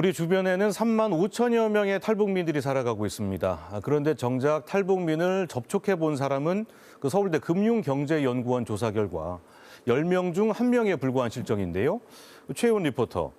우리 주변에는 3만 5천여 명의 탈북민들이 살아가고 있습니다. 그런데 정작 탈북민을 접촉해 본 사람은 그 서울대 금융경제연구원 조사 결과 10명 중 1명에 불과한 실정인데요. 최혜원 리포터,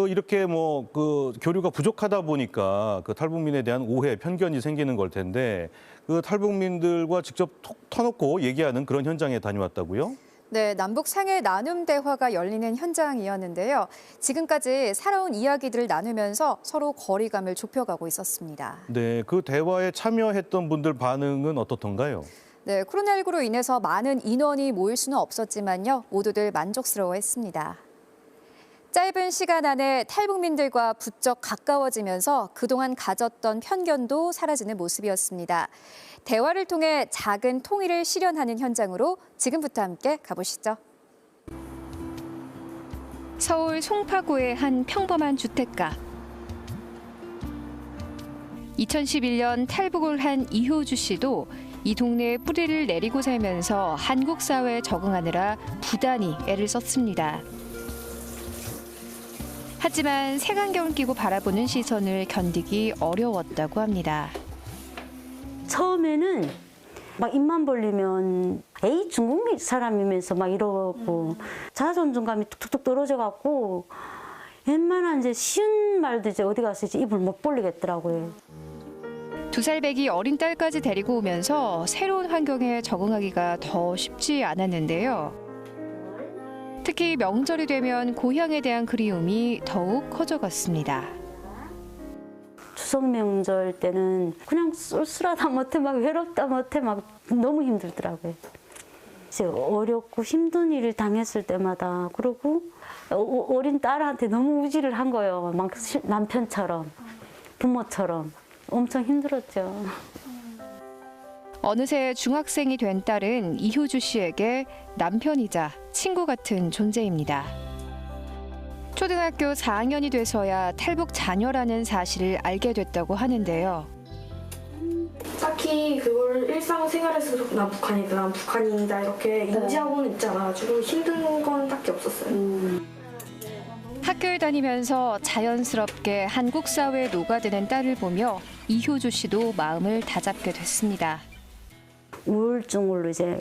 이렇게 교류가 부족하다 보니까 그 탈북민에 대한 오해, 편견이 생기는 걸 텐데 그 탈북민들과 직접 톡 터놓고 얘기하는 그런 현장에 다녀왔다고요? 네, 남북 생애 나눔 대화가 열리는 현장이었는데요. 지금까지 살아온 이야기들을 나누면서 서로 거리감을 좁혀가고 있었습니다. 네, 그 대화에 참여했던 분들 반응은 어떻던가요? 네, 코로나19로 인해서 많은 인원이 모일 수는 없었지만요. 모두들 만족스러워했습니다. 짧은 시간 안에 탈북민들과 부쩍 가까워지면서 그동안 가졌던 편견도 사라지는 모습이었습니다. 대화를 통해 작은 통일을 실현하는 현장으로 지금부터 함께 가보시죠. 서울 송파구의 한 평범한 주택가. 2011년 탈북을 한 이효주 씨도 이 동네에 뿌리를 내리고 살면서 한국 사회에 적응하느라 부단히 애를 썼습니다. 하지만 색안경을 끼고 바라보는 시선을 견디기 어려웠다고 합니다. 처음에는 막 입만 벌리면 에이 중국 사람이면서 막 이러고 자존감이 툭툭툭 떨어져 갖고 웬만한 이제 쉬운 말도 이제 어디 가서 이제 입을 못 벌리겠더라고요. 2살 배기 어린 딸까지 데리고 오면서 새로운 환경에 적응하기가 더 쉽지 않았는데요. 특히 명절이 되면 고향에 대한 그리움이 더욱 커져갔습니다. 추석 명절 때는 그냥 쓸쓸하다 못해 막 외롭다 못해 막 너무 힘들더라고요. 이제 어렵고 힘든 일을 당했을 때마다 그러고 어린 딸한테 너무 우지를 한 거예요. 막 남편처럼 부모처럼 엄청 힘들었죠. 어느새 중학생이 된 딸은 이효주 씨에게 남편이자 친구 같은 존재입니다. 초등학교 4학년이 돼서야 탈북 자녀라는 사실을 알게 됐다고 하는데요. 딱히 그걸 일상생활에서 난 북한이다, 난 북한인이다 이렇게 인지하고는 있지 않아가지고 힘든 건 딱히 없었어요. 학교에 다니면서 자연스럽게 한국 사회에 녹아드는 딸을 보며 이효주 씨도 마음을 다잡게 됐습니다. 우울증으로 이제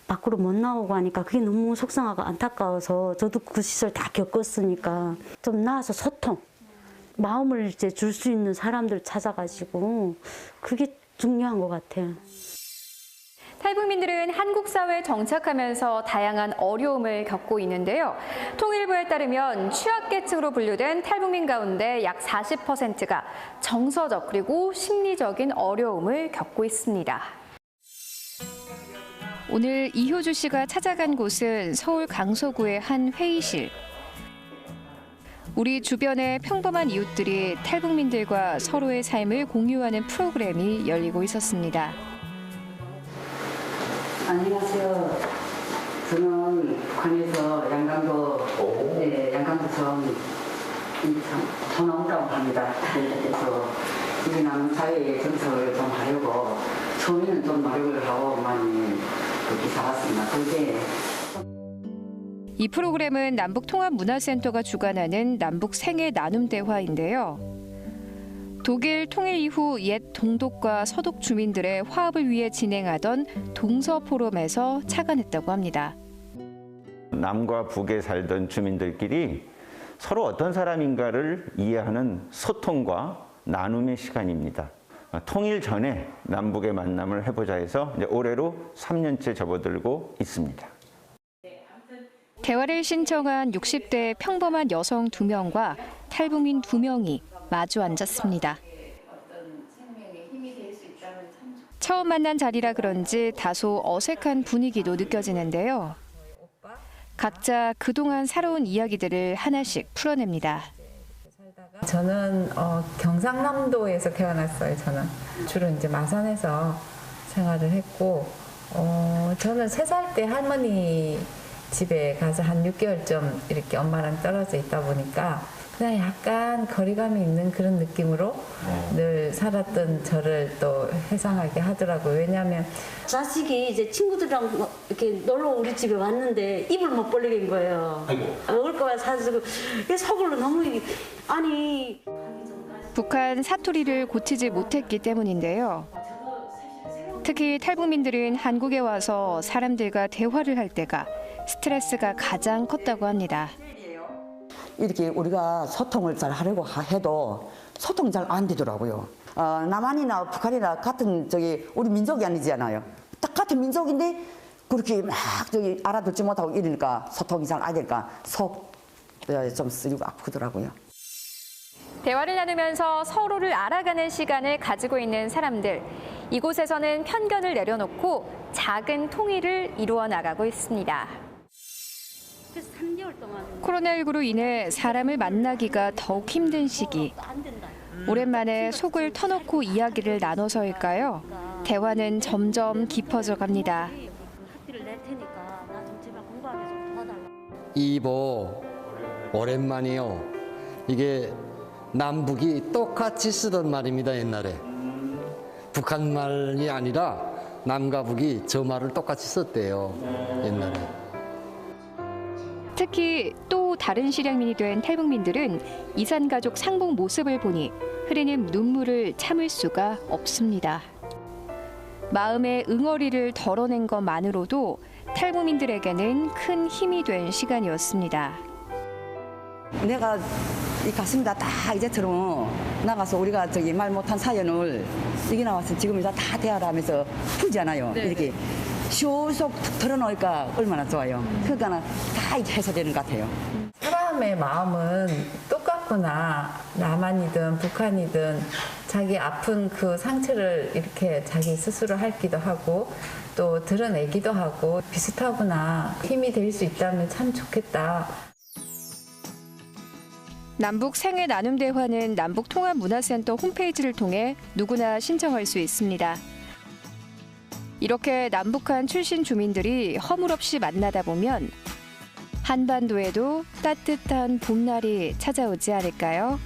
밖으로 못 나오고 하니까 그게 너무 속상하고 안타까워서 저도 그 시절 다 겪었으니까 좀 나아서 소통, 마음을 이제 줄 수 있는 사람들 찾아가지고 그게 중요한 것 같아요. 탈북민들은 한국 사회에 정착하면서 다양한 어려움을 겪고 있는데요. 통일부에 따르면 취약계층으로 분류된 탈북민 가운데 약 40%가 정서적 그리고 심리적인 어려움을 겪고 있습니다. 오늘 이효주 씨가 찾아간 곳은 서울 강서구의 한 회의실. 우리 주변의 평범한 이웃들이 탈북민들과 서로의 삶을 공유하는 프로그램이 열리고 있었습니다. 안녕하세요. 저는 북한에서 양강도 처음 전화 온다고 합니다. 그래서 우리 남은 사회의 정책을 좀 하려고 처음에는 좀 노력을 하고 많이 그렇게 살았습니다. 그게 이 프로그램은 남북통합문화센터가 주관하는 남북 생애 나눔 대화인데요. 독일 통일 이후 옛 동독과 서독 주민들의 화합을 위해 진행하던 동서 포럼에서 착안했다고 합니다. 남과 북에 살던 주민들끼리 서로 어떤 사람인가를 이해하는 소통과 나눔의 시간입니다. 통일 전에 남북의 만남을 해보자 해서 이제 올해로 3년째 접어들고 있습니다. 대화를 신청한 60대 평범한 여성 2명과 탈북민 2명이 마주 앉았습니다. 처음 만난 자리라 그런지 다소 어색한 분위기도 느껴지는데요. 각자 그동안 살아온 이야기들을 하나씩 풀어냅니다. 저는 경상남도에서 태어났어요. 저는 주로 이제 마산에서 생활을 했고, 저는 3살 때 할머니 집에 가서 한 6개월쯤 이렇게 엄마랑 떨어져 있다 보니까 그냥 약간 거리감이 있는 그런 느낌으로 늘 살았던 저를 또 회상하게 하더라고요. 왜냐하면 자식이 이제 친구들이랑 이렇게 놀러 우리 집에 왔는데 입을 못 벌리게 한 거예요. 먹을 거만 사주고 속으로 너무 아니. 북한 사투리를 고치지 못했기 때문인데요. 특히 탈북민들은 한국에 와서 사람들과 대화를 할 때가 스트레스가 가장 컸다고 합니다. 이렇게 우리가 소통을 잘 하려고 해도 소통이 잘 안 되더라고요. 남한이나 북한이나 같은 우리 민족이 아니잖아요. 딱 같은 민족인데 그렇게 막 알아듣지 못하고 이러니까 소통이 잘 안 되니까 속 좀 쓰리고 아프더라고요. 대화를 나누면서 서로를 알아가는 시간을 가지고 있는 사람들. 이곳에서는 편견을 내려놓고 작은 통일을 이루어 나가고 있습니다. 그래서 3개월 동안 코로나19로 인해 사람을 만나기가 더욱 힘든 시기. 오랜만에 속을 터놓고 이야기를 나눠서일까요? 대화는 점점 깊어져 갑니다. 학비를 낼 테니까 나 좀 제발 공부하게 좀 도와달라. 이보 오랜만이요. 이게 남북이 똑같이 쓰던 말입니다. 옛날에 북한 말이 아니라 남과 북이 저 말을 똑같이 썼대요. 옛날에. 특히 또 다른 실향민이 된 탈북민들은 이산가족 상봉 모습을 보니 흐르는 눈물을 참을 수가 없습니다. 마음의 응어리를 덜어낸 것만으로도 탈북민들에게는 큰 힘이 된 시간이었습니다. 내가 이 가슴에다 다 이제처럼 나가서 우리가 말 못한 사연을 여기 나와서 지금 다 대화를 하면서 풀잖아요. 이렇게 쇼속 털어놓으니까 얼마나 좋아요. 그러니까 다 이제 해소되는 것 같아요. 사람의 마음은 똑같구나. 남한이든 북한이든 자기 아픈 그 상처를 이렇게 자기 스스로 핥기도 하고 또 드러내기도 하고 비슷하구나. 힘이 될 수 있다면 참 좋겠다. 남북 생애 나눔 대화는 남북통합문화센터 홈페이지를 통해 누구나 신청할 수 있습니다. 이렇게 남북한 출신 주민들이 허물없이 만나다 보면 한반도에도 따뜻한 봄날이 찾아오지 않을까요?